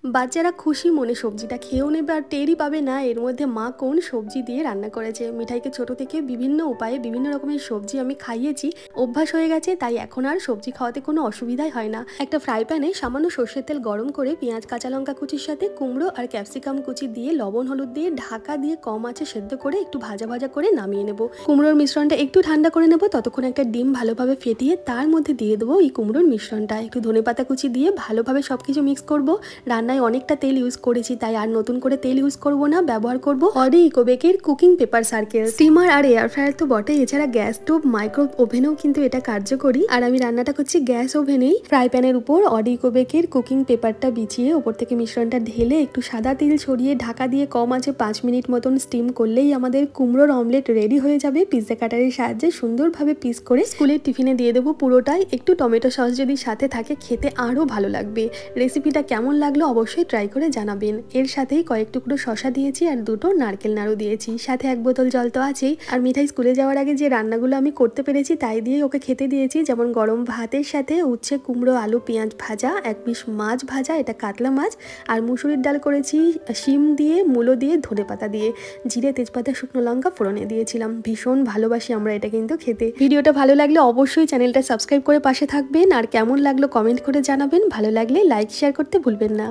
বাচ্চারা খুশি মনে সবজিটা খেয়েও নেবে আর টেরই পাবে না এর মধ্যে মা কোন সবজি দিয়ে রান্না করেছে। মিঠাইকে ছোট থেকে বিভিন্ন উপায়ে বিভিন্ন রকমের সবজি আমি খাইয়েছি, অভ্যাস হয়ে গেছে, তাই এখন আর সবজি খাওয়াতে কোনো অসুবিধাই হয় না। একটা ফ্রাই প্যানে সামান্য সর্ষের তেল গরম করে পেঁয়াজ কাঁচা লঙ্কা কুচির সাথে কুমড়ো আর ক্যাপসিকাম কুচি দিয়ে লবণ হলুদ দিয়ে ঢাকা দিয়ে কম আঁচে সেদ্ধ করে একটু ভাজা ভাজা করে নামিয়ে নেব। কুমড়োর মিশ্রণটা একটু ঠান্ডা করে নেব, ততক্ষণ একটা ডিম ভালোভাবে ফেটিয়ে তার মধ্যে দিয়ে দেবো এই কুমড়োর মিশ্রণটা, একটু ধনেপাতা কুচি দিয়ে ভালোভাবে সবকিছু মিক্স করব। রান্নায় অনেকটা তেল ইউজ করেছি, তাই আর নতুন করে তেল ইউজ করব না, ব্যবহার করব অডি ইকোবেকের কুকিং পেপার সার্কেল। স্টিমার আর এয়ার ফ্রায়ার তো বটেই, এছাড়া গ্যাস স্টোভ মাইক্রো ওভেনেও কিন্তু এটা কার্যকরী। আর আমি রান্নাটা করছি গ্যাস ওভেনেই। ফ্রাই প্যানের উপর অডি ইকোবেকের কুকিং পেপারটা বিছিয়ে ওপর থেকে মিশ্রণটা ঢেলে একটু সাদা তেল ছড়িয়ে ঢাকা দিয়ে কম আছে 5 মিনিট মতন স্টিম করলেই আমাদের কুমড়োর অমলেট রেডি হয়ে যাবে। পিৎজা কাটারের সাহায্যে সুন্দরভাবে পিস করে স্কুলের টিফিনে দিয়ে দেবো পুরোটাই। একটু টমেটো সস যদি সাথে থাকে খেতে আরও ভালো লাগবে। রেসিপিটা কেমন লাগলো অবশ্যই ট্রাই করে জানাবেন। এর সাথেই কয়েক টুকরো শসা দিয়েছি আর দুটো নারকেল নাড়ু দিয়েছি, সাথে 1 বোতল জল তো আছেই। আর মিঠাই স্কুলে যাওয়ার আগে যে রান্নাগুলো আমি করতে পেরেছি তাই দিয়ে ওকে খেতে দিয়েছি, যেমন গরম ভাতের সাথে উচ্ছে কুমড়ো আলু পেঁয়াজ ভাজা, 1 পিস মাছ ভাজা, এটা কাতলা মাছ, আর মুসুরির ডাল করেছি শিম দিয়ে, মূলো দিয়ে, ধনেপাতা দিয়ে, জিরে তেজপাতা শুকনো লঙ্কা ফোড়নে দিয়েছিলাম। ভীষণ ভালোবাসি আমরা এটা কিন্তু খেতে। ভিডিওটা ভালো লাগলে অবশ্যই চ্যানেলটা সাবস্ক্রাইব করে পাশে থাকবেন, আর কেমন লাগলো কমেন্ট করে জানাবেন। ভালো লাগলে লাইক শেয়ার করতে ভুলবেন না।